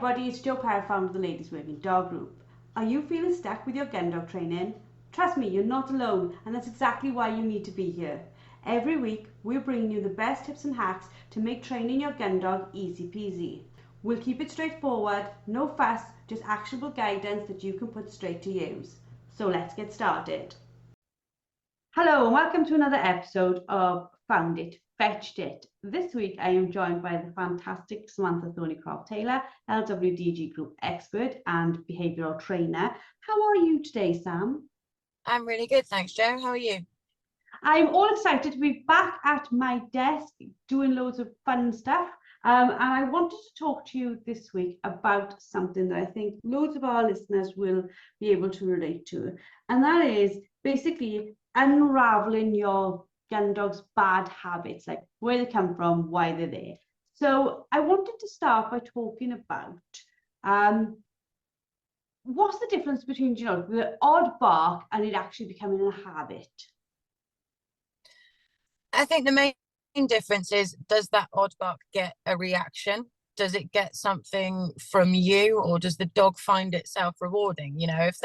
everybody, it's Joe Parr, founder of the Ladies Working Dog Group. Are you feeling stuck with your gun dog training? Trust me, you're not alone, and that's exactly why you need to be here. Every week, we're bringing you the best tips and hacks to make training your gun dog easy peasy. We'll keep it straightforward, no fuss, just actionable guidance that you can put straight to use. So let's get started. Hello and welcome to another episode of Found It, Fetched It. This week I am joined by the fantastic Samantha Thorneycroft-Taylor, LWDG Group expert and behavioural trainer. How are you today, Sam? I'm really good, thanks, Joe. How are you? I'm all excited to be back at my desk doing loads of fun stuff. And I wanted to talk to you this week about something that I think loads of our listeners will be able to relate to. And that is basically unraveling your gun dog's bad habits, like where they come from, why they're there. So I wanted to start by talking about what's the difference between, the odd bark and it actually becoming a habit? I think the main difference is, does that odd bark get a reaction? Does it get something from you, or does the dog find itself rewarding? If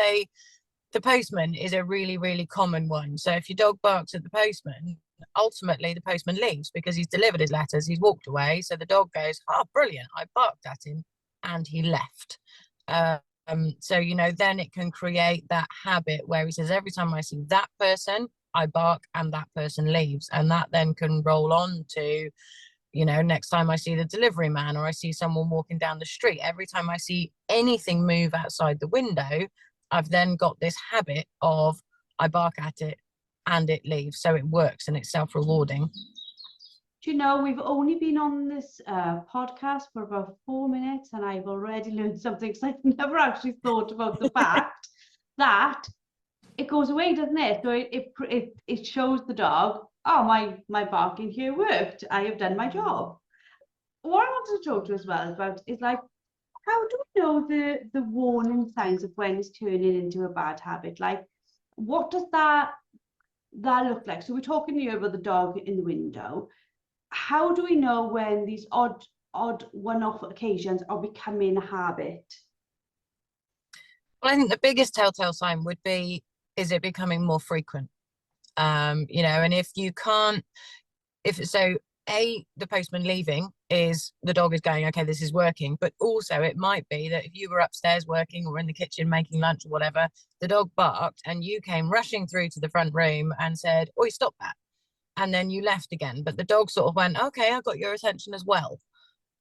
the postman is a really, really common one. So if your dog barks at the postman, ultimately the postman leaves because he's delivered his letters, he's walked away. So the dog goes, oh, brilliant, I barked at him and he left. So, then it can create that habit where he says, every time I see that person, I bark and that person leaves. And that then can roll on to, next time I see the delivery man or I see someone walking down the street, every time I see anything move outside the window, I've then got this habit of I bark at it and it leaves. So it works and it's self-rewarding. Do you know, we've only been on this podcast for about 4 minutes and I've already learned something, because I've never actually thought about the fact that it goes away, doesn't it? So it shows the dog, oh, my barking here worked. I have done my job. What I wanted to talk to you as well about is, like, how do we know the warning signs of when it's turning into a bad habit? Like, what does that look like? So we're talking here about the dog in the window. How do we know when these odd one-off occasions are becoming a habit? Well, I think the biggest telltale sign would be, is it becoming more frequent? And if you can't, the postman leaving is the dog is going, okay, this is working. But also it might be that if you were upstairs working or in the kitchen making lunch or whatever, the dog barked and you came rushing through to the front room and said, oi, stop that. And then you left again. But the dog sort of went, okay, I got your attention as well.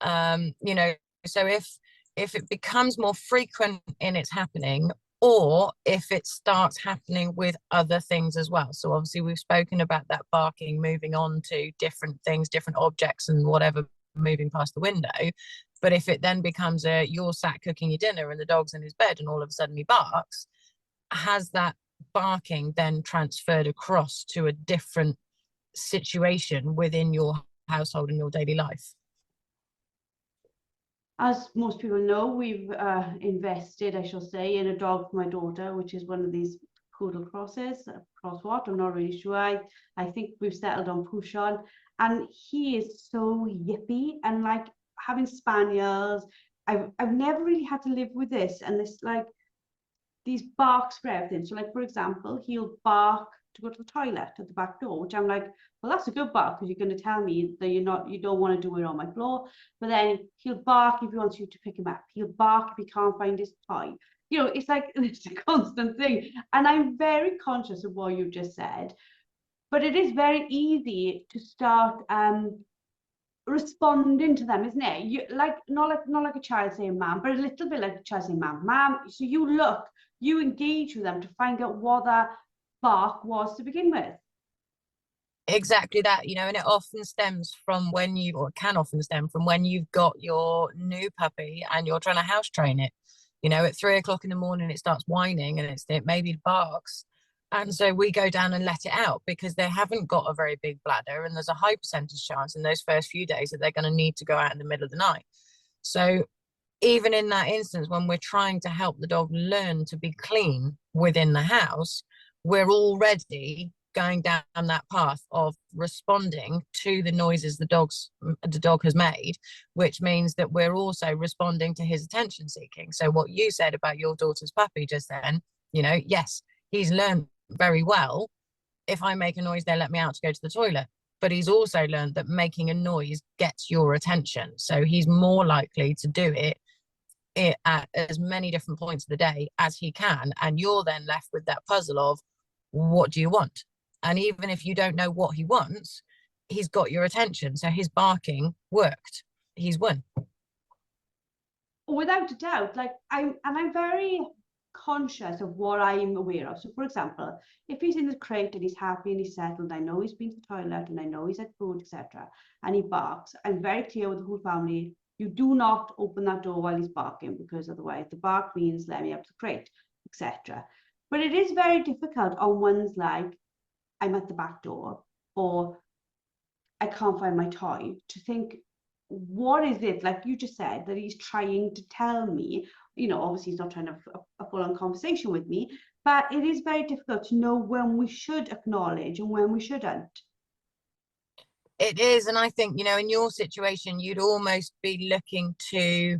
So if it becomes more frequent in its happening, or if it starts happening with other things as well. So obviously we've spoken about that barking moving on to different things, different objects and whatever moving past the window. But if it then becomes you're sat cooking your dinner and the dog's in his bed and all of a sudden he barks, has that barking then transferred across to a different situation within your household and your daily life? As most people know, we've invested, I shall say, in a dog for my daughter, which is one of these poodle crosses. Cross what? I'm not really sure. I think we've settled on Pouchon, and he is so yippy. And like having spaniels, I've never really had to live with this. And this, like, these barks for everything. So, like, for example, he'll bark to go to the toilet at the back door, which I'm like, well, that's a good bark, because you're going to tell me that you don't want to do it on my floor. But then he'll bark if he wants you to pick him up. He'll bark if he can't find his toy. It's like it's a constant thing. And I'm very conscious of what you just said, but it is very easy to start responding to them, isn't it? You not like a child saying ma'am, but a little bit like a child saying ma'am. So you engage with them to find out what that bark was to begin with. Exactly that, and it often stems from can often stem from when you've got your new puppy and you're trying to house train it. At 3 o'clock in the morning it starts whining and it maybe barks, and so we go down and let it out because they haven't got a very big bladder, and there's a high percentage chance in those first few days that they're going to need to go out in the middle of the night. So even in that instance, when we're trying to help the dog learn to be clean within the house, we're already going down that path of responding to the noises the dog has made, which means that we're also responding to his attention seeking. So what you said about your daughter's puppy just then, you know, yes, he's learned very well, if I make a noise, they let me out to go to the toilet. But he's also learned that making a noise gets your attention. So he's more likely to do it at as many different points of the day as he can. And you're then left with that puzzle of, what do you want? And even if you don't know what he wants, he's got your attention. So his barking worked. He's won. Without a doubt, like I'm very conscious of what I'm aware of. So for example, if he's in the crate and he's happy and he's settled, I know he's been to the toilet and I know he's had food, etc., and he barks, I'm very clear with the whole family, you do not open that door while he's barking, because otherwise the bark means let me up to the crate, etc. But it is very difficult on ones like, I'm at the back door, or I can't find my toy, to think, what is it, like you just said, that he's trying to tell me? You know, obviously he's not trying to have a full-on conversation with me, but it is very difficult to know when we should acknowledge and when we shouldn't. It is. And I think, you know, in your situation, you'd almost be looking to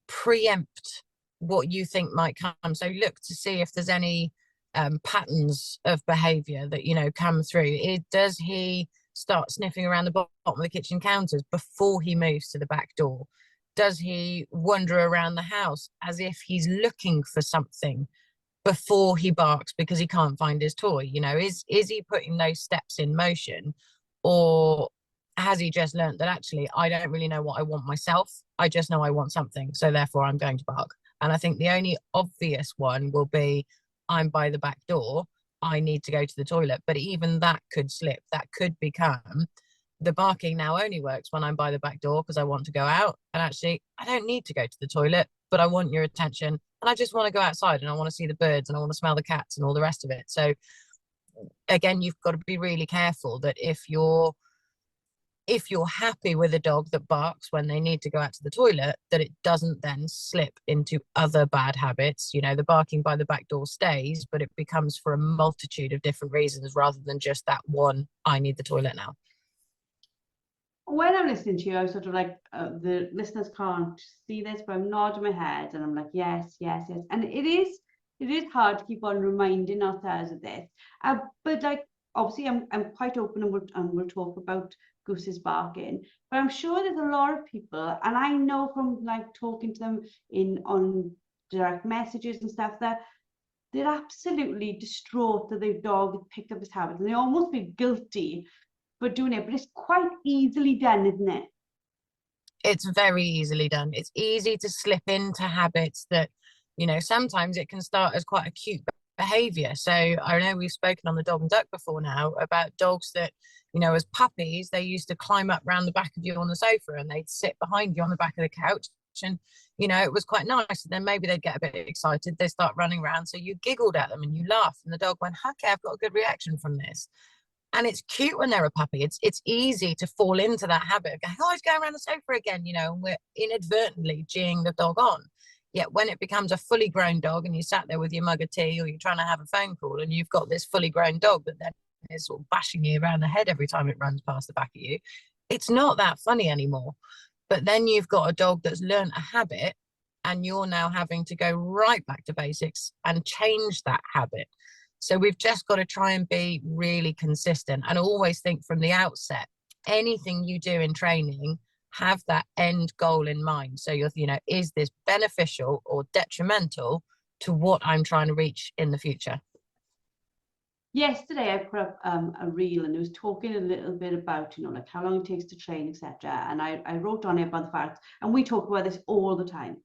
preempt what you think might come. So look to see if there's any patterns of behavior that, you know, come through. Does he start sniffing around the bottom of the kitchen counters before he moves to the back door? Does he wander around the house as if he's looking for something before he barks because he can't find his toy? You know, is he putting those steps in motion, or has he just learned that actually, I don't really know what I want myself, I just know I want something, so therefore I'm going to bark? And I think the only obvious one will be, I'm by the back door, I need to go to the toilet. But even that could slip. That could become, the barking now only works when I'm by the back door because I want to go out. And actually, I don't need to go to the toilet, but I want your attention. And I just want to go outside and I want to see the birds and I want to smell the cats and all the rest of it. So again, you've got to be really careful that if you're happy with a dog that barks when they need to go out to the toilet, that it doesn't then slip into other bad habits. You know, the barking by the back door stays, but it becomes for a multitude of different reasons rather than just that one, I need the toilet now. When I'm listening to you, I'm sort of like, the listeners can't see this, but I'm nodding my head and I'm like, yes, yes, yes. And it is hard to keep on reminding ourselves of this. But like, obviously I'm quite open, and we'll talk about Goose's barking, but I'm sure there's a lot of people, and I know from like talking to them on direct messages and stuff, that they're absolutely distraught that their dog has picked up this habit, and they almost feel guilty for doing it. But it's quite easily done, isn't it? It's very easily done. It's easy to slip into habits that, you know, sometimes it can start as quite a cute behavior. So I know we've spoken on the dog and duck before now about dogs that, you know, as puppies, they used to climb up round the back of you on the sofa and they'd sit behind you on the back of the couch. And, you know, it was quite nice. And then maybe they'd get a bit excited. They start running around. So you giggled at them and you laughed. And the dog went, okay, I've got a good reaction from this. And it's cute when they're a puppy. It's easy to fall into that habit of going, oh, he's going around the sofa again, you know, and we're inadvertently geeing the dog on. Yet when it becomes a fully grown dog and you sat there with your mug of tea or you're trying to have a phone call and you've got this fully grown dog that then is sort of bashing you around the head every time it runs past the back of you, it's not that funny anymore. But then you've got a dog that's learned a habit and you're now having to go right back to basics and change that habit. So we've just got to try and be really consistent and always think from the outset, anything you do in training, have that end goal in mind. So you're, you know, is this beneficial or detrimental to what I'm trying to reach in the future? Yesterday I put up a reel, and it was talking a little bit about, you know, like how long it takes to train, etc. And I wrote on it about the fact, and we talk about this all the time,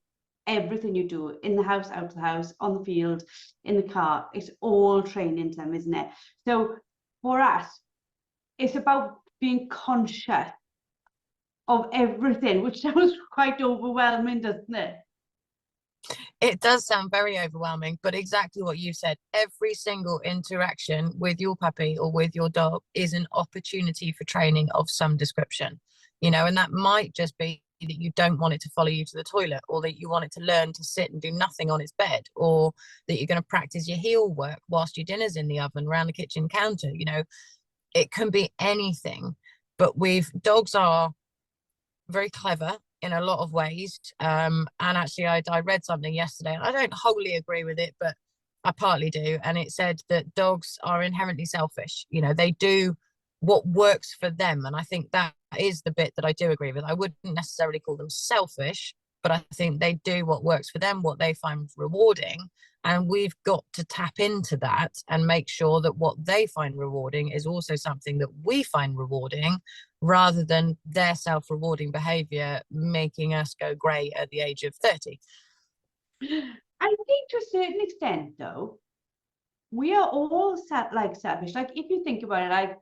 everything you do in the house, out of the house, on the field, in the car, it's all training to them, isn't it? So for us, it's about being conscious of everything, which sounds quite overwhelming, doesn't it? It does sound very overwhelming, but exactly what you said, every single interaction with your puppy or with your dog is an opportunity for training of some description, you know, and that might just be that you don't want it to follow you to the toilet, or that you want it to learn to sit and do nothing on its bed, or that you're going to practice your heel work whilst your dinner's in the oven around the kitchen counter. You know, it can be anything. But dogs are very clever in a lot of ways. And actually, I read something yesterday, and I don't wholly agree with it, but I partly do. And it said that dogs are inherently selfish. You know, they do what works for them. And I think that is the bit that I do agree with. I wouldn't necessarily call them selfish, but I think they do what works for them, what they find rewarding. And we've got to tap into that and make sure that what they find rewarding is also something that we find rewarding, rather than their self-rewarding behavior making us go grey at the age of 30. I think to a certain extent, though, we are all selfish. Like, if you think about it, like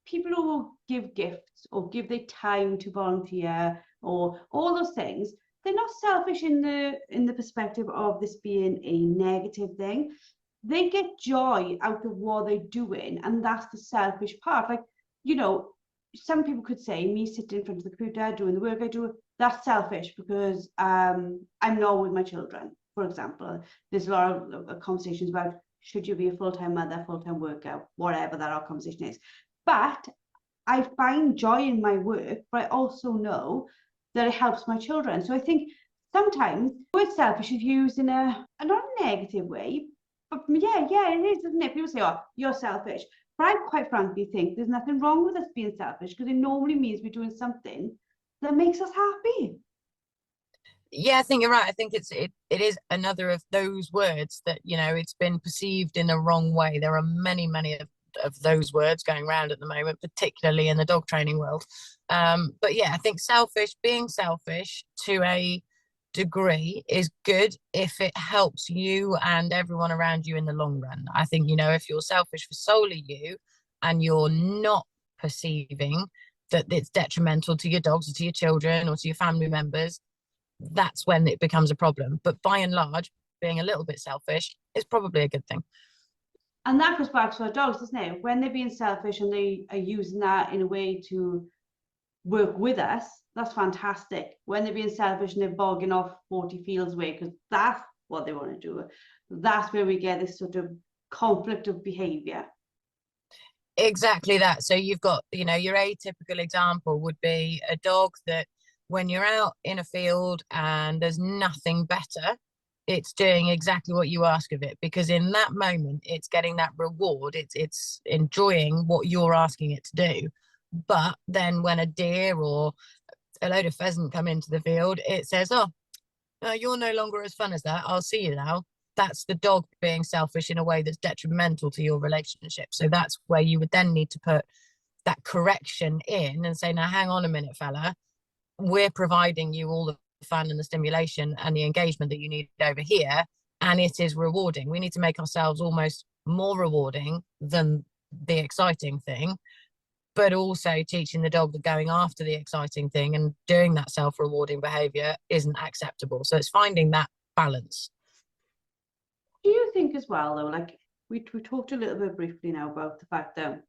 people who give gifts or give their time to volunteer or all those things, they're not selfish in the perspective of this being a negative thing. They get joy out of what they're doing, and that's the selfish part. Like, you know, some people could say me sitting in front of the computer doing the work I do, that's selfish because I'm not with my children, for example. There's a lot of conversations about should you be a full-time mother, full-time worker, whatever that our conversation is. But I find joy in my work, but I also know that it helps my children. So I think sometimes the word selfish is used in a not a negative way, but yeah, it is, isn't it? People say, oh, you're selfish. But I quite frankly think there's nothing wrong with us being selfish, because it normally means we're doing something that makes us happy. Yeah, I think you're right. I think it is another of those words that, you know, it's been perceived in a wrong way. There are many of those words going around at the moment, particularly in the dog training world. But yeah, I think being selfish to a degree is good if it helps you and everyone around you in the long run. I think, you know, if you're selfish for solely you and you're not perceiving that it's detrimental to your dogs or to your children or to your family members, that's when it becomes a problem. But by and large, being a little bit selfish is probably a good thing. And that goes back to our dogs, doesn't it? When they're being selfish and they are using that in a way to work with us, that's fantastic. When they're being selfish and they're bogging off 40 fields away because that's what they want to do, that's where we get this sort of conflict of behavior. Exactly that. So you've got, you know, your atypical example would be a dog that when you're out in a field and there's nothing better, it's doing exactly what you ask of it, because in that moment it's getting that reward, it's enjoying what you're asking it to do. But then when a deer or a load of pheasant come into the field, it says, oh, you're no longer as fun as that, I'll see you now. That's the dog being selfish in a way that's detrimental to your relationship. So that's where you would then need to put that correction in and say, now hang on a minute, fella, we're providing you all the fun and the stimulation and the engagement that you need over here, and it is rewarding. We need to make ourselves almost more rewarding than the exciting thing, but also teaching the dog that going after the exciting thing and doing that self-rewarding behavior isn't acceptable. So it's finding that balance. Do you think as well, though, like we talked a little bit briefly now about the fact that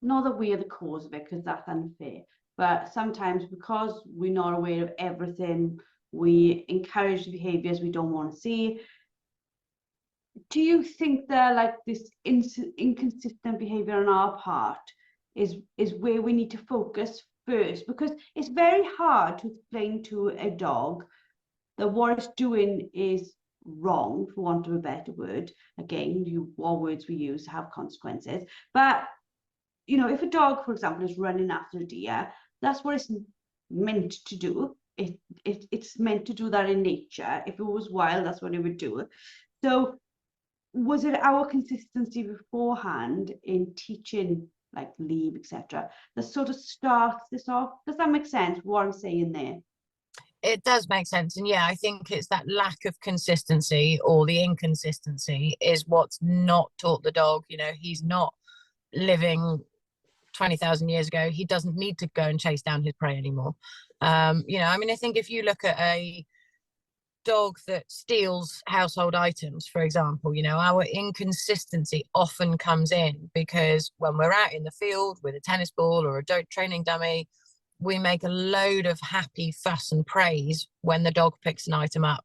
not that we are the cause of it, because that's unfair, but sometimes because we're not aware of everything, we encourage the behaviors we don't want to see. Do you think that like this inconsistent behavior on our part is where we need to focus first? Because it's very hard to explain to a dog that what it's doing is wrong, for want of a better word. Again, what words we use have consequences. But you know, if a dog, for example, is running after a deer, that's what it's meant to do. It's meant to do that in nature. If it was wild, that's what it would do. So was it our consistency beforehand in teaching, like leave, etc., that sort of starts this off? Does that make sense, what I'm saying there? It does make sense. And yeah, I think it's that lack of consistency or the inconsistency is what's not taught the dog. You know, he's not living 20,000 years ago. He doesn't need to go and chase down his prey anymore. You know, I mean, I think if you look at a dog that steals household items, for example, you know, our inconsistency often comes in because when we're out in the field with a tennis ball or a dog training dummy, we make a load of happy fuss and praise when the dog picks an item up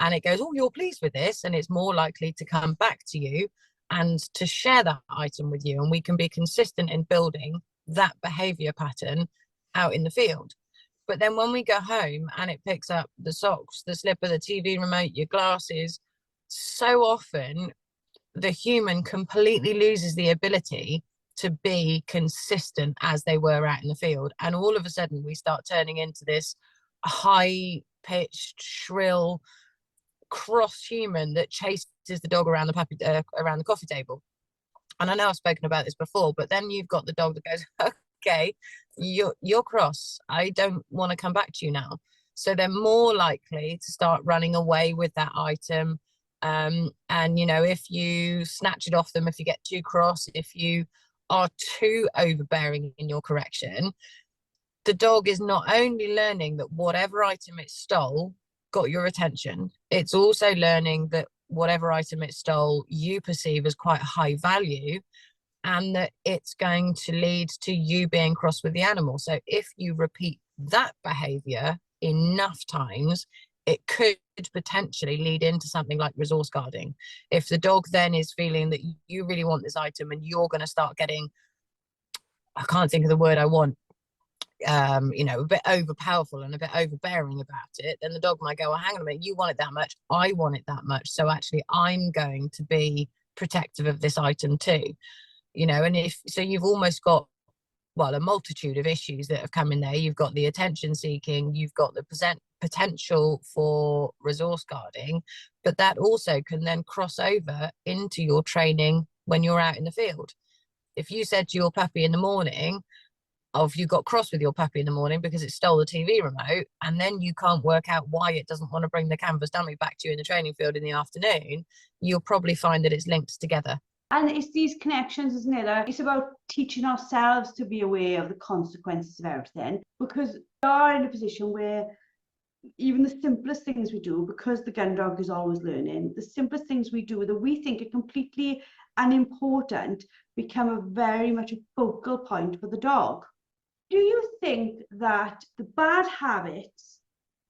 and it goes, oh, you're pleased with this, and it's more likely to come back to you and to share that item with you. And we can be consistent in building that behavior pattern out in the field. But then when we go home and it picks up the socks, the slipper, the TV remote, your glasses, so often the human completely loses the ability to be consistent as they were out in the field. And all of a sudden we start turning into this high pitched, shrill, cross human that chases the dog around around the coffee table. And I know I've spoken about this before, but then you've got the dog that goes, okay, you're cross. I don't want to come back to you now. So they're more likely to start running away with that item. And, you know, if you snatch it off them, if you get too cross, if you are too overbearing in your correction, the dog is not only learning that whatever item it stole got your attention, it's also learning that whatever item it stole you perceive as quite high value, and that it's going to lead to you being cross with the animal. So if you repeat that behavior enough times, it could potentially lead into something like resource guarding. If the dog then is feeling that you really want this item and you're going to start getting, I can't think of the word I want, you know, a bit overpowerful and a bit overbearing about it, then the dog might go, well, hang on a minute, you want it that much, I want it that much, so actually I'm going to be protective of this item too. You know, and if so, you've almost got, well, a multitude of issues that have come in there. You've got the attention seeking, you've got the potential for resource guarding, but that also can then cross over into your training when you're out in the field. If you said to your puppy in the morning, or if you got cross with your puppy in the morning because it stole the TV remote, and then you can't work out why it doesn't want to bring the canvas dummy back to you in the training field in the afternoon, you'll probably find that it's linked together. And it's these connections, isn't it? It's about teaching ourselves to be aware of the consequences of everything, because we are in a position where even the simplest things we do, because the gun dog is always learning, the simplest things we do that we think are completely unimportant become a very much a focal point for the dog. Do you think that the bad habits,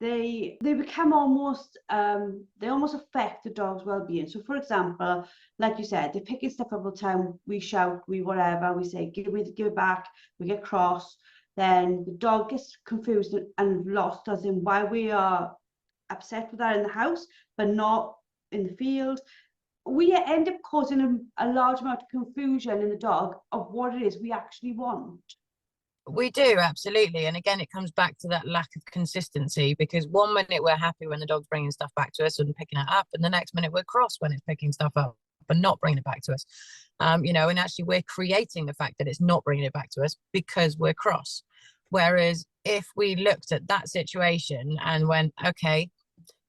they become almost they almost affect the dog's well-being? So for example, like you said, they're picking stuff up all the time, we shout, we whatever, we say give it back, we get cross, then the dog gets confused and lost as in why we are upset with that in the house but not in the field. We end up causing a large amount of confusion in the dog of what it is we actually want. We do, absolutely. And again, it comes back to that lack of consistency, because one minute we're happy when the dog's bringing stuff back to us and picking it up, and the next minute we're cross when it's picking stuff up and not bringing it back to us. You know, and actually we're creating the fact that it's not bringing it back to us because we're cross. Whereas if we looked at that situation and went, okay,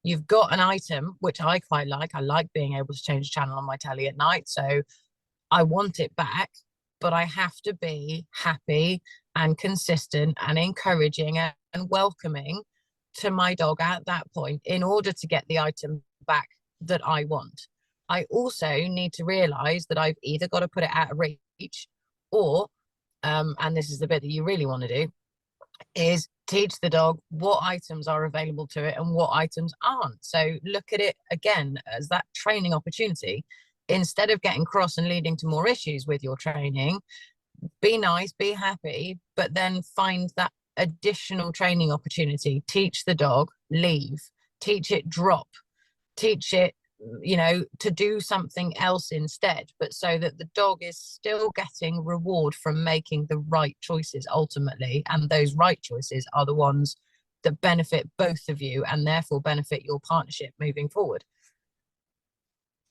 you've got an item, which I quite like. I like being able to change channel on my telly at night. So I want it back, but I have to be happy and consistent and encouraging and welcoming to my dog at that point in order to get the item back that I want. I also need to realize that I've either got to put it out of reach or, and this is the bit that you really want to do, is teach the dog what items are available to it and what items aren't. So look at it again as that training opportunity. Instead of getting cross and leading to more issues with your training, be nice, be happy, but then find that additional training opportunity. Teach the dog leave, teach it drop, teach it, you know, to do something else instead, but so that the dog is still getting reward from making the right choices ultimately. And those right choices are the ones that benefit both of you and therefore benefit your partnership moving forward.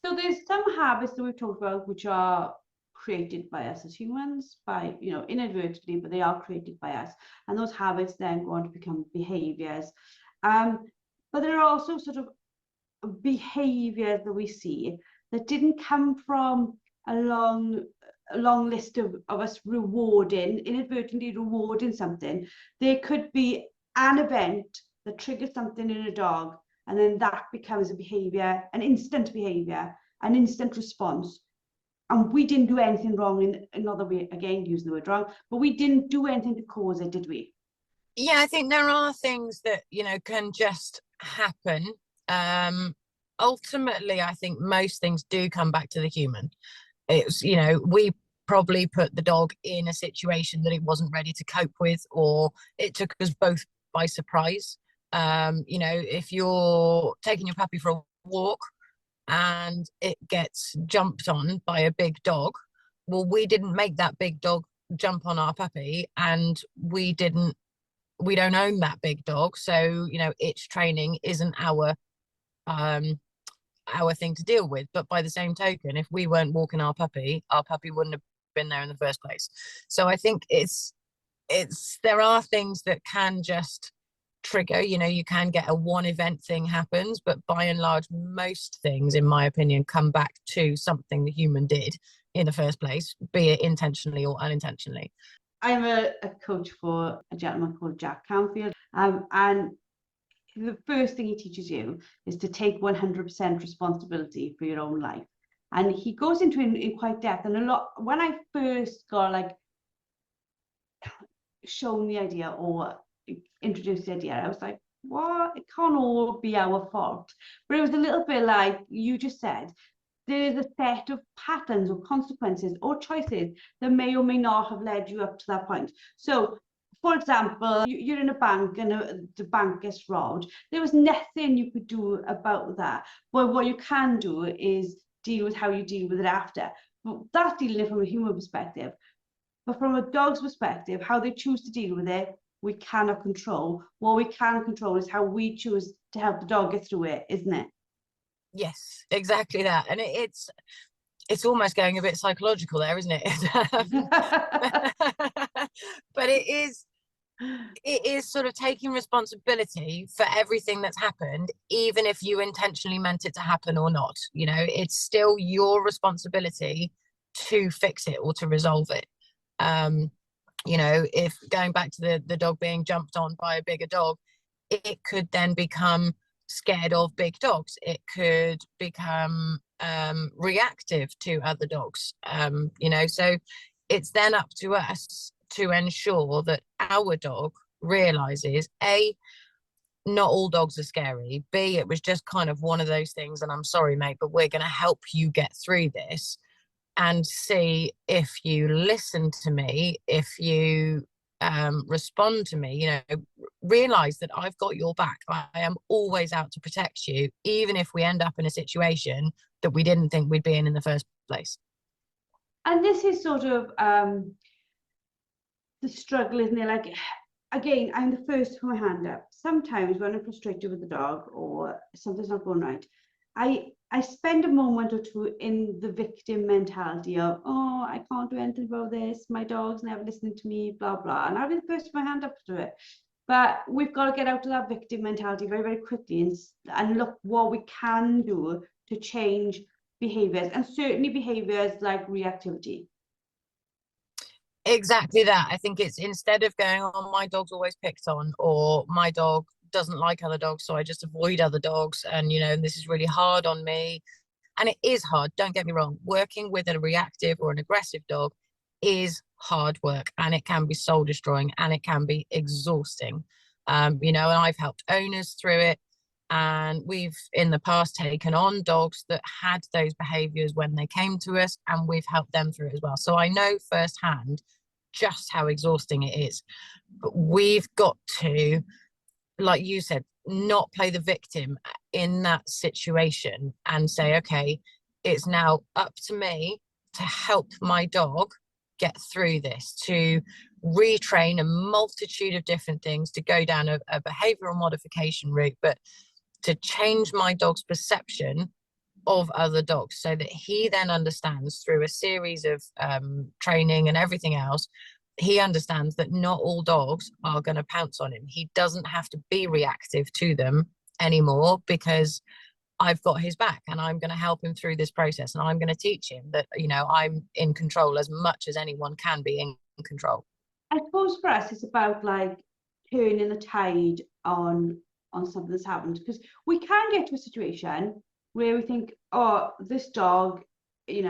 So there's some habits that we've talked about which are created by us as humans, by, you know, inadvertently, but they are created by us. And those habits then go on to become behaviors. But there are also sort of behaviors that we see that didn't come from a long list of us inadvertently rewarding something. There could be an event that triggers something in a dog, and then that becomes a behavior, an instant behavior, an instant response. And we didn't do anything wrong in another way, again, using the word wrong, but we didn't do anything to cause it, did we? Yeah, I think there are things that, can just happen. Ultimately, I think most things do come back to the human. It's, we probably put the dog in a situation that it wasn't ready to cope with, or it took us both by surprise. If you're taking your puppy for a walk and it gets jumped on by a big dog, well, we didn't make that big dog jump on our puppy, and we don't own that big dog, so its training isn't um our thing to deal with. But by the same token, if we weren't walking our puppy wouldn't have been there in the first place. So I think it's there are things that can just trigger. You can get a one event thing happens, but by and large most things, in my opinion, come back to something the human did in the first place, be it intentionally or unintentionally. I'm a coach for a gentleman called Jack Canfield, and the first thing he teaches you is to take 100% responsibility for your own life. And he goes into it in quite depth. And a lot, when I first got like shown the idea or introduced the idea, I was like, what? It can't all be our fault. But it was a little bit like you just said, there's a set of patterns or consequences or choices that may or may not have led you up to that point. So, for example, you're in a bank and the bank gets robbed. There was nothing you could do about that. But what you can do is deal with how you deal with it after. But that's dealing it from a human perspective. But from a dog's perspective, how they choose to deal with it, we cannot control. What we can control is how we choose to help the dog get through it, isn't it? Yes, exactly that. And it's almost going a bit psychological there, isn't it? But it is sort of taking responsibility for everything that's happened, even if you intentionally meant it to happen or not. It's still your responsibility to fix it or to resolve it. If going back to the dog being jumped on by a bigger dog, it could then become scared of big dogs. It could become reactive to other dogs. So it's then up to us to ensure that our dog realizes, A, not all dogs are scary. B, it was just kind of one of those things, and I'm sorry, mate, but we're going to help you get through this. And C, if you listen to me, if you respond to me, realize that I've got your back. I am always out to protect you, even if we end up in a situation that we didn't think we'd be in the first place. And this is sort of the struggle, isn't it? Like, again, I'm the first to put my hand up. Sometimes when I'm frustrated with the dog or something's not going right, I spend a moment or two in the victim mentality of, oh, I can't do anything about this. My dog's never listening to me, blah, blah. And I'll be the first to put my hand up to it. But we've got to get out of that victim mentality very, very quickly and look what we can do to change behaviors, and certainly behaviors like reactivity. Exactly that. I think it's, instead of going, oh, my dog's always picked on, or my dog doesn't like other dogs, so I just avoid other dogs, and this is really hard on me. And it is hard, don't get me wrong. Working with a reactive or an aggressive dog is hard work, and it can be soul destroying, and it can be exhausting. And I've helped owners through it, and we've in the past taken on dogs that had those behaviors when they came to us, and we've helped them through it as well. So I know firsthand just how exhausting it is. But we've got to, like you said, not play the victim in that situation and say, okay, it's now up to me to help my dog get through this, to retrain a multitude of different things, to go down a behavioral modification route, but to change my dog's perception of other dogs, so that he then understands, through a series of training and everything else, he understands that not all dogs are going to pounce on him. He doesn't have to be reactive to them anymore, because I've got his back, and I'm going to help him through this process, and I'm going to teach him that I'm in control as much as anyone can be in control. I suppose for us it's about like turning the tide on something that's happened, because we can get to a situation where we think, oh, this dog is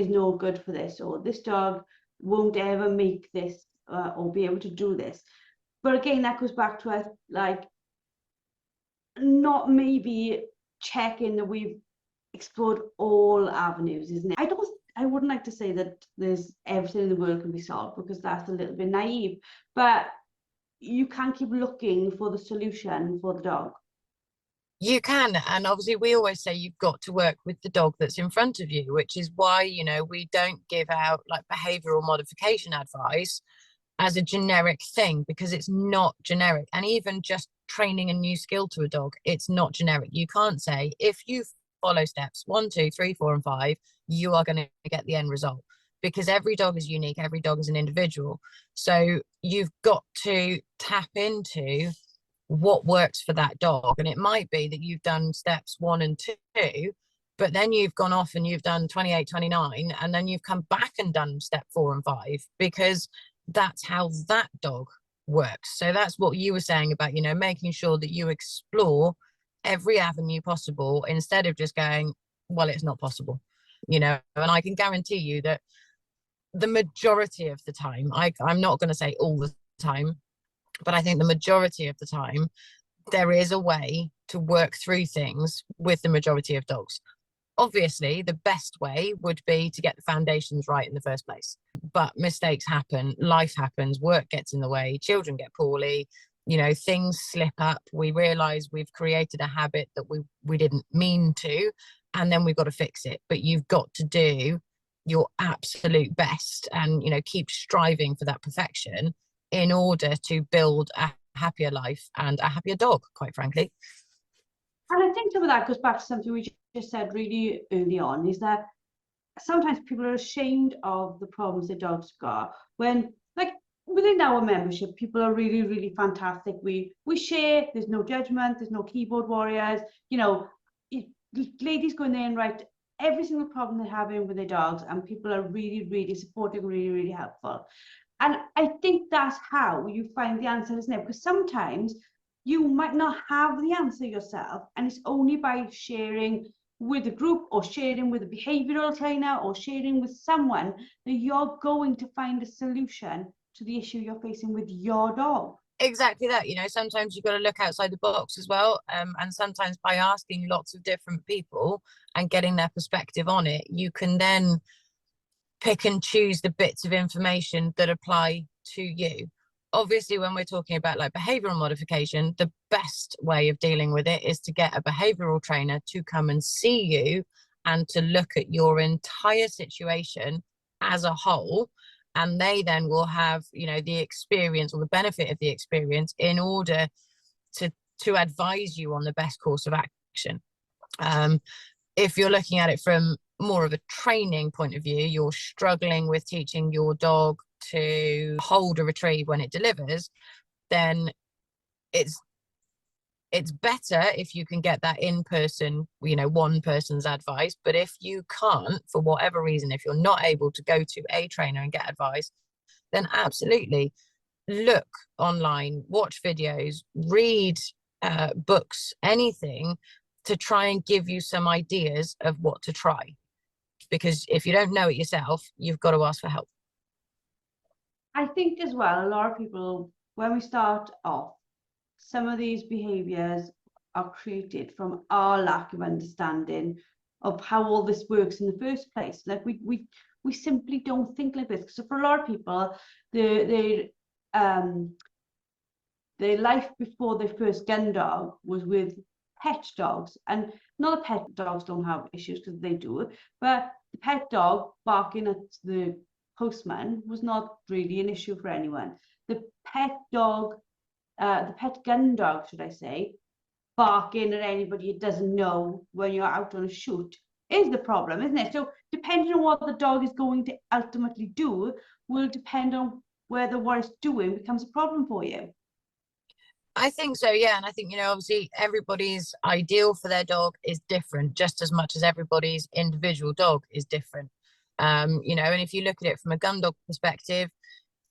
no good for this, or this dog won't ever make this or be able to do this. But again, that goes back to us, like, not maybe checking that we've explored all avenues, isn't it? I wouldn't like to say that there's everything in the world can be solved, because that's a little bit naive, but you can keep looking for the solution for the dog. You can, and obviously we always say you've got to work with the dog that's in front of you, which is why, you know, we don't give out like behavioral modification advice as a generic thing, because it's not generic. And even just training a new skill to a dog, it's not generic. You can't say if you follow steps 1, 2, 3, 4 and 5, you are going to get the end result, because every dog is unique, every dog is an individual. So you've got to tap into what works for that dog. And it might be that you've done steps 1 and 2, but then you've gone off and you've done 28, 29, and then you've come back and done step 4 and 5, because that's how that dog works. So that's what you were saying about, you know, making sure that you explore every avenue possible instead of just going, well, it's not possible, you know. And I can guarantee you that the majority of the time, I'm not going to say all the time, but I think the majority of the time, there is a way to work through things with the majority of dogs. Obviously, the best way would be to get the foundations right in the first place. But mistakes happen, life happens, work gets in the way, children get poorly, you know, things slip up. We realize we've created a habit that we didn't mean to, and then we've got to fix it. But you've got to do your absolute best and, you know, keep striving for that perfection in order to build a happier life and a happier dog, quite frankly. And I think some of that goes back to something we just said really early on, is that sometimes people are ashamed of the problems their dogs got, when, like, within our membership, people are really, really fantastic. We share, there's no judgment, there's no keyboard warriors, you know, ladies go in there and write every single problem they're having with their dogs, and people are really, really supportive, really, really helpful. And I think that's how you find the answer, isn't it? Because sometimes you might not have the answer yourself, and it's only by sharing with a group, or sharing with a behavioral trainer, or sharing with someone, that you're going to find a solution to the issue you're facing with your dog. Exactly that. You know, sometimes you've got to look outside the box as well, and sometimes by asking lots of different people and getting their perspective on it, you can then pick and choose the bits of information that apply to you. Obviously, when we're talking about like behavioral modification, the best way of dealing with it is to get a behavioral trainer to come and see you and to look at your entire situation as a whole. And they then will have, you know, the experience or the benefit of the experience in order to advise you on the best course of action. If you're looking at it from more of a training point of view, you're struggling with teaching your dog to hold a retrieve when it delivers, then it's better if you can get that in person, you know, one person's advice. But if you can't, for whatever reason, if you're not able to go to a trainer and get advice, then absolutely look online, watch videos, read books, anything to try and give you some ideas of what to try. Because if you don't know it yourself, you've got to ask for help. I think as well, a lot of people, when we start off, some of these behaviours are created from our lack of understanding of how all this works in the first place. Like we simply don't think like this. So for a lot of people, their life before their first gun dog was with pet dogs. And not that pet dogs don't have issues, because they do, but the pet dog barking at the postman was not really an issue for anyone. The pet dog, the pet gun dog, should I say, barking at anybody it doesn't know when you're out on a shoot is the problem, isn't it? So depending on what the dog is going to ultimately do will depend on whether what it's doing becomes a problem for you. I think so, yeah. And I think, you know, obviously everybody's ideal for their dog is different, just as much as everybody's individual dog is different. You know, and if you look at it from a gun dog perspective,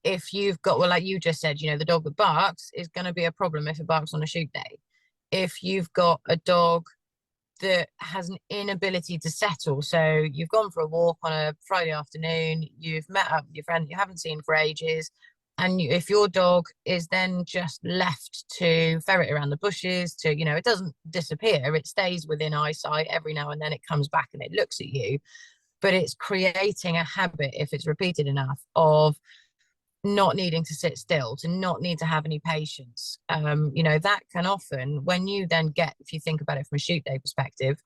if you've got, well, like you just said, you know, the dog that barks is going to be a problem if it barks on a shoot day. If you've got a dog that has an inability to settle, so you've gone for a walk on a Friday afternoon, you've met up with your friend you haven't seen for ages, And if your dog is then just left to ferret around the bushes, to, you know, it doesn't disappear, it stays within eyesight. Every now and then it comes back and it looks at you, but it's creating a habit, if it's repeated enough, of not needing to sit still, to not need to have any patience. You know, that can often, when you then get, if you think about it from a shoot day perspective,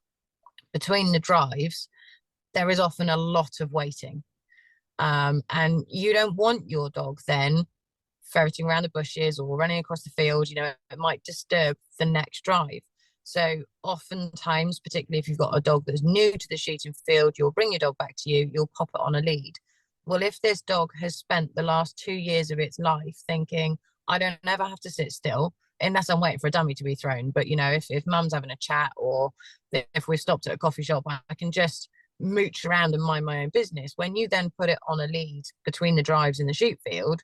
between the drives, there is often a lot of waiting. And you don't want your dog then ferreting around the bushes or running across the field. You know, it might disturb the next drive. So oftentimes, particularly if you've got a dog that's new to the shooting field, you'll bring your dog back to you, you'll pop it on a lead. Well, if this dog has spent the last 2 years of its life thinking, I don't ever have to sit still, unless I'm waiting for a dummy to be thrown. But, you know, if mum's having a chat, or if we've stopped at a coffee shop, I can just mooch around and mind my own business. When you then put it on a lead between the drives in the shoot field,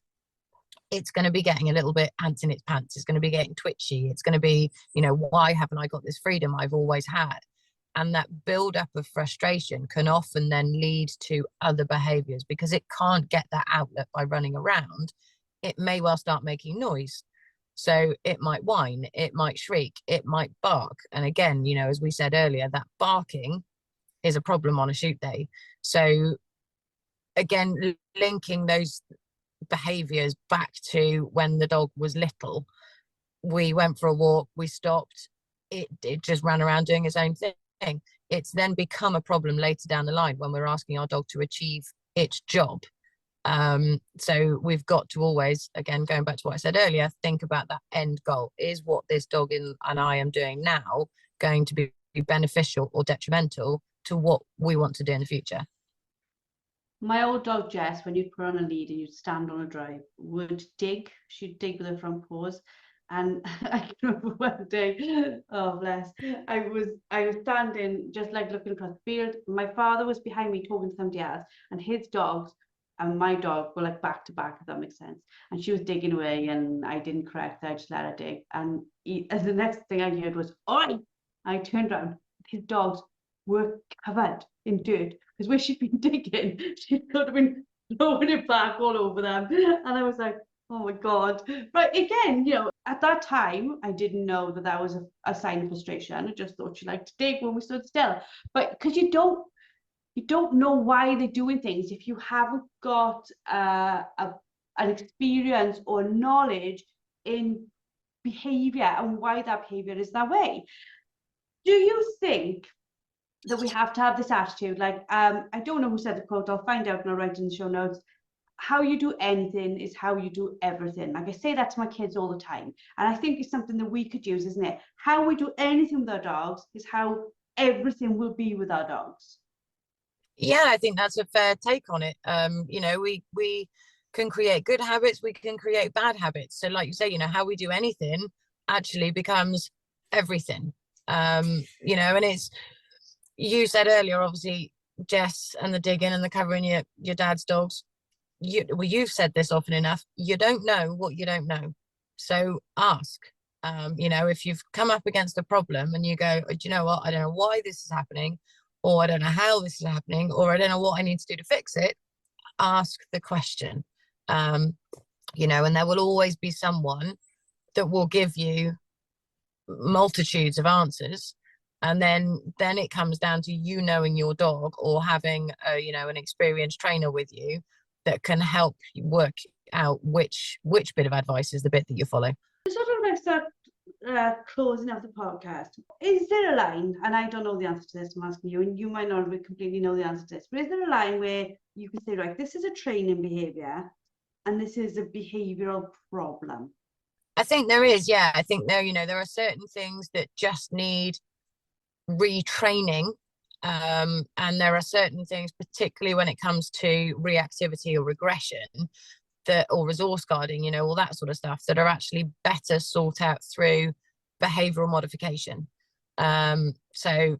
it's going to be getting a little bit ants in its pants. It's going to be getting twitchy. It's going to be, you know, why haven't I got this freedom I've always had? And that build up of frustration can often then lead to other behaviors, because it can't get that outlet by running around. It may well start making noise. So it might whine, it might shriek, it might bark. And again, you know, as we said earlier, that barking is a problem on a shoot day. So again, linking those behaviors back to when the dog was little, we went for a walk, we stopped, it just ran around doing its own thing. It's then become a problem later down the line when we're asking our dog to achieve its job. So we've got to always, again, going back to what I said earlier, think about that end goal. Is what this dog and I am doing now going to be beneficial or detrimental to what we want to do in the future? My old dog Jess, when you'd put her on a lead and you'd stand on a drive, would dig. She'd dig with her front paws. And I can remember one day, oh bless, I was standing just like looking across the field. My father was behind me talking to somebody else, and his dogs and my dog were like back to back, if that makes sense. And she was digging away, and I didn't correct her, I just let her dig. And as the next thing I heard was, "Oi!" I turned around, his dogs were covered in dirt, because where she'd been digging, she could have been throwing it back all over them. And I was like, oh my God. But again, you know, at that time, I didn't know that that was a sign of frustration. I just thought she liked to dig when we stood still. But because you don't know why they're doing things if you haven't got an experience or knowledge in behavior and why that behavior is that way. Do you think that we have to have this attitude, like, I don't know who said the quote, I'll find out and I'll write in the show notes, how you do anything is how you do everything. Like, I say that to my kids all the time, and I think it's something that we could use, isn't it? How we do anything with our dogs is how everything will be with our dogs. Yeah, I think that's a fair take on it. You know, we can create good habits, we can create bad habits. So like you say, you know, how we do anything actually becomes everything. You know, and it's, you said earlier, obviously, Jess and the digging and the covering your dad's dogs. You've said this often enough. You don't know what you don't know, so ask. You know, if you've come up against a problem and you go, do you know what? I don't know why this is happening, or I don't know how this is happening, or I don't know what I need to do to fix it. Ask the question. You know, and there will always be someone that will give you multitudes of answers. And then it comes down to you knowing your dog, or having you know, an experienced trainer with you that can help you work out which bit of advice is the bit that you follow. Sort of like start closing out the podcast. Is there a line, and I don't know the answer to this, I'm asking you, and you might not completely know the answer to this, but is there a line where you can say, right, this is a training behavior and this is a behavioral problem? I think there is, yeah. I think there, you know, there are certain things that just need retraining, and there are certain things, particularly when it comes to reactivity or regression, that, or resource guarding, you know, all that sort of stuff, that are actually better sought out through behavioral modification. So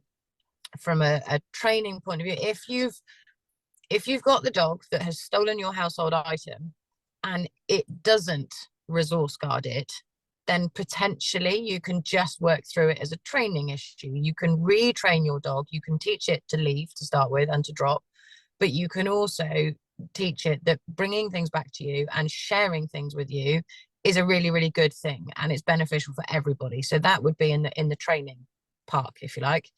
from a training point of view, if you've got the dog that has stolen your household item and it doesn't resource guard it, then potentially you can just work through it as a training issue. You can retrain your dog. You can teach it to leave to start with and to drop, but you can also teach it that bringing things back to you and sharing things with you is a really, really good thing, and it's beneficial for everybody. So that would be in the training park, if you like.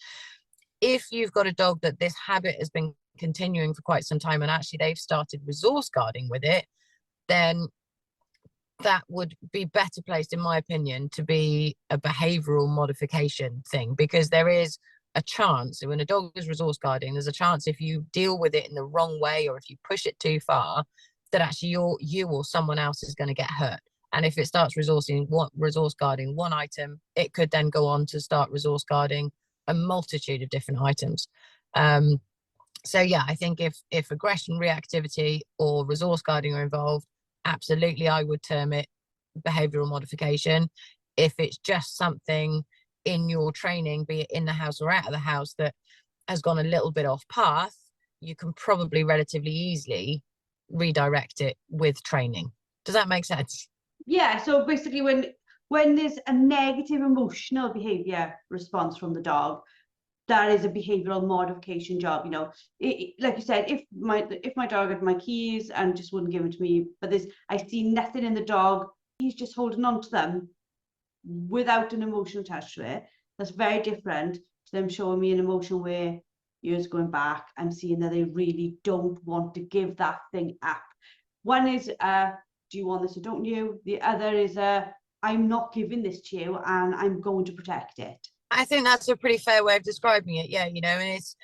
If you've got a dog that this habit has been continuing for quite some time and actually they've started resource guarding with it, then that would be better placed, in my opinion, to be a behavioral modification thing, because there is a chance when a dog is resource guarding, there's a chance if you deal with it in the wrong way or if you push it too far, that actually you or someone else is going to get hurt. And if it starts resource guarding one item, it could then go on to start resource guarding a multitude of different items. So yeah, I think if aggression, reactivity, or resource guarding are involved, absolutely I would term it behavioral modification. If it's just something in your training, be it in the house or out of the house, that has gone a little bit off path, you can probably relatively easily redirect it with training. Does that make sense? Yeah, so basically when there's a negative emotional behavior response from the dog, that is a behavioral modification job. You know, like you said, if my dog had my keys and just wouldn't give them to me, but I see nothing in the dog, he's just holding on to them without an emotion attached to it. That's very different to them showing me an emotion where years going back, I'm seeing that they really don't want to give that thing up. One is do you want this or don't you? The other is I'm not giving this to you and I'm going to protect it. I think that's a pretty fair way of describing it. Yeah, you know, and it's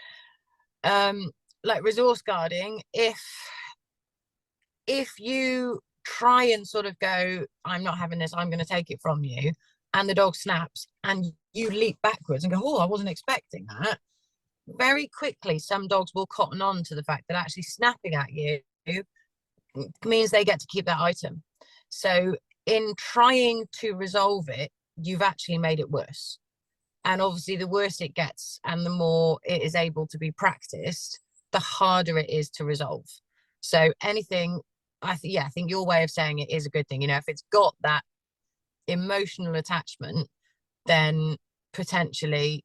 like resource guarding. If you try and sort of go, I'm not having this, I'm going to take it from you, and the dog snaps and you leap backwards and go, oh, I wasn't expecting that. Very quickly, some dogs will cotton on to the fact that actually snapping at you means they get to keep that item. So in trying to resolve it, you've actually made it worse. And obviously, the worse it gets and the more it is able to be practiced, the harder it is to resolve. So anything, I think your way of saying it is a good thing. You know, if it's got that emotional attachment, then potentially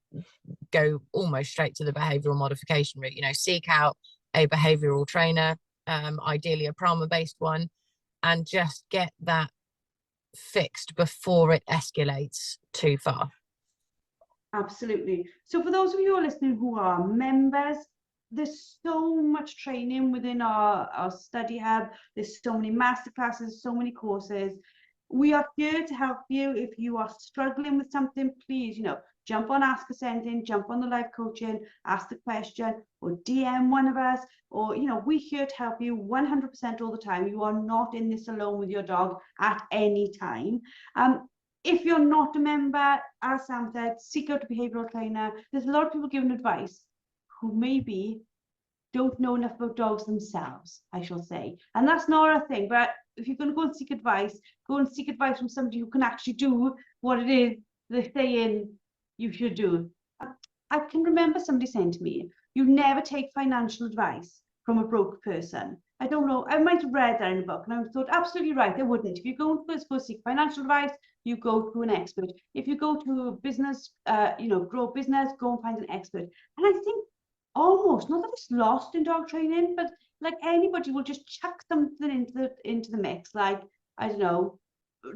go almost straight to the behavioral modification route. You know, seek out a behavioral trainer, ideally a Prama-based one, and just get that fixed before it escalates too far. Absolutely. So for those of you who are listening who are members, there's so much training within our study hub. There's so many masterclasses, so many courses. We are here to help you. If you are struggling with something, please, you know, jump on Ask Ascending, jump on the live coaching, ask the question, or DM one of us, or, you know, we're here to help you 100% all the time. You are not in this alone with your dog at any time. If you're not a member, as Sam said, seek out a behavioural trainer. There's a lot of people giving advice who maybe don't know enough about dogs themselves, I shall say. And that's not a thing. But if you're going to go and seek advice from somebody who can actually do what it is they're saying you should do. I can remember somebody saying to me, you never take financial advice from a broke person. I don't know, I might have read that in a book and I thought, absolutely right, I wouldn't. If you go seek financial advice, you go to an expert. If you go to a business, grow a business, go and find an expert. And I think almost, not that it's lost in dog training, but like anybody will just chuck something into the mix, like, I don't know,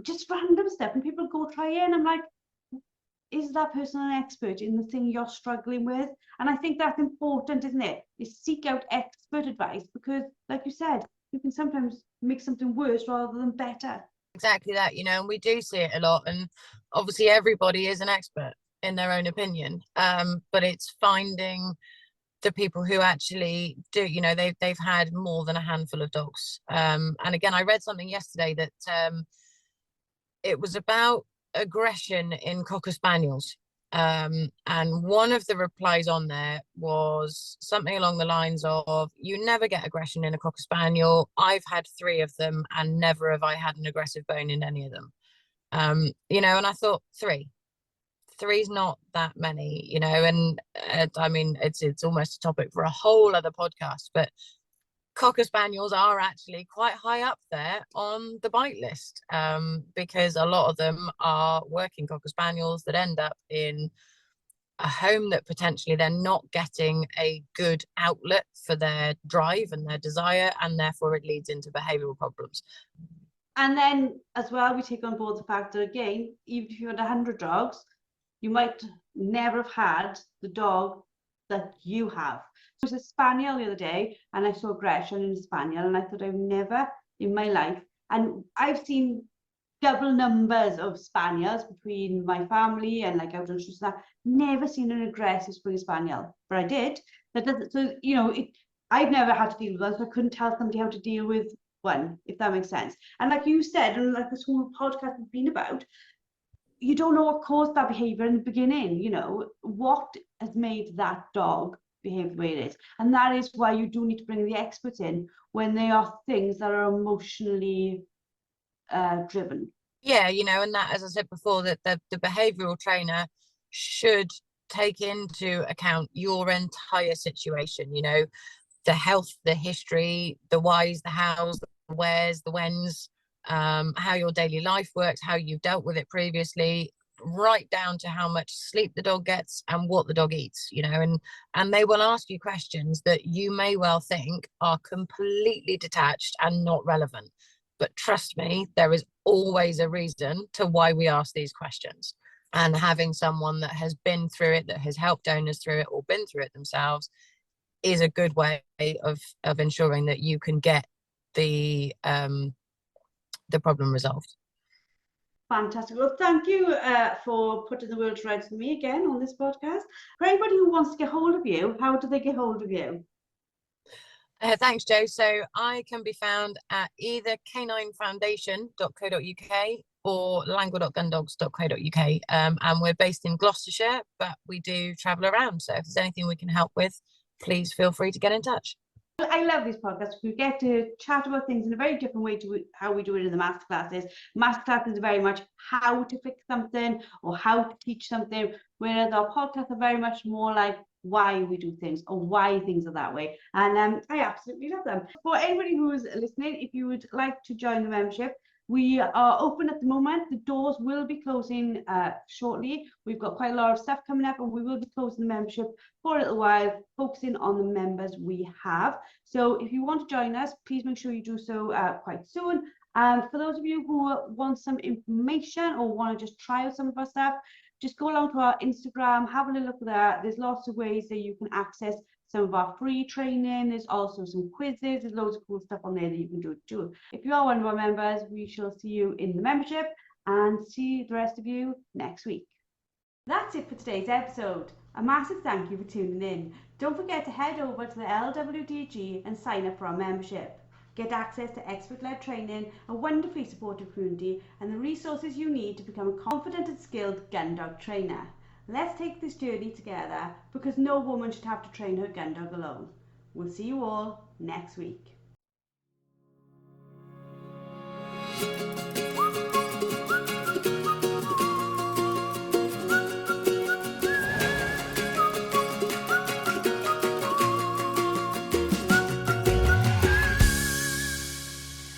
just random stuff, and people go try it, and I'm like, is that person an expert in the thing you're struggling with? And I think that's important, isn't it? Is seek out expert advice, because like you said, you can sometimes make something worse rather than better. Exactly that, you know, and we do see it a lot, and obviously everybody is an expert in their own opinion, but it's finding the people who actually do, you know, they've had more than a handful of dogs. And again, I read something yesterday that it was about aggression in Cocker Spaniels. And one of the replies on there was something along the lines of, you never get aggression in a Cocker Spaniel. I've had 3 of them and never have I had an aggressive bone in any of them. You know, and I thought, 3's not that many, you know, and I mean, it's almost a topic for a whole other podcast, but Cocker Spaniels are actually quite high up there on the bite list, because a lot of them are working Cocker Spaniels that end up in a home that potentially they're not getting a good outlet for their drive and their desire, and therefore it leads into behavioural problems. And then as well, we take on board the fact that, again, even if you had 100 dogs, you might never have had the dog that you have. There was a spaniel the other day, and I saw aggression in a spaniel, and I thought I've never in my life, and I've seen double numbers of spaniels between my family and like out on streets, never seen an aggressive Springer Spaniel, but I did. That doesn't, so you know, I've never had to deal with one, so I couldn't tell somebody how to deal with one, if that makes sense. And like you said, and like this whole podcast has been about, you don't know what caused that behavior in the beginning. You know, what has made that dog behave the way it is, and that is why you do need to bring the experts in when there are things that are emotionally driven. Yeah, you know, and that, as I said before, that the behavioural trainer should take into account your entire situation, you know, the health, the history, the whys, the hows, the wheres, the whens, how your daily life works, how you've dealt with it previously, right down to how much sleep the dog gets and what the dog eats, you know, and they will ask you questions that you may well think are completely detached and not relevant. But trust me, there is always a reason to why we ask these questions. And having someone that has been through it, that has helped owners through it or been through it themselves, is a good way of ensuring that you can get the problem resolved. Fantastic. Well, thank you for putting the world to rights for me again on this podcast. For anybody who wants to get hold of you, how do they get hold of you? Thanks, Jo. So I can be found at either caninefoundation.co.uk or language.gundogs.co.uk. And we're based in Gloucestershire, but we do travel around. So if there's anything we can help with, please feel free to get in touch. I love these podcasts. We get to chat about things in a very different way to how we do it in the masterclasses. Masterclasses are very much how to fix something or how to teach something, whereas our podcasts are very much more like why we do things or why things are that way. And I absolutely love them. For anybody who is listening, if you would like to join the membership, we are open at the moment. The doors will be closing shortly. We've got quite a lot of stuff coming up, and we will be closing the membership for a little while, focusing on the members we have. So if you want to join us, please make sure you do so quite soon. And for those of you who want some information or want to just try out some of our stuff, just go along to our Instagram, have a little look at that. There's lots of ways that you can access some of our free training. There's also some quizzes. There's loads of cool stuff on there that you can do too. If you are one of our members, we shall see you in the membership and see the rest of you next week. That's it for today's episode. A massive thank you for tuning in. Don't forget to head over to the LWDG and sign up for our membership. Get access to expert-led training, a wonderfully supportive community, and the resources you need to become a confident and skilled gun dog trainer. Let's take this journey together, because no woman should have to train her gun dog alone. We'll see you all next week.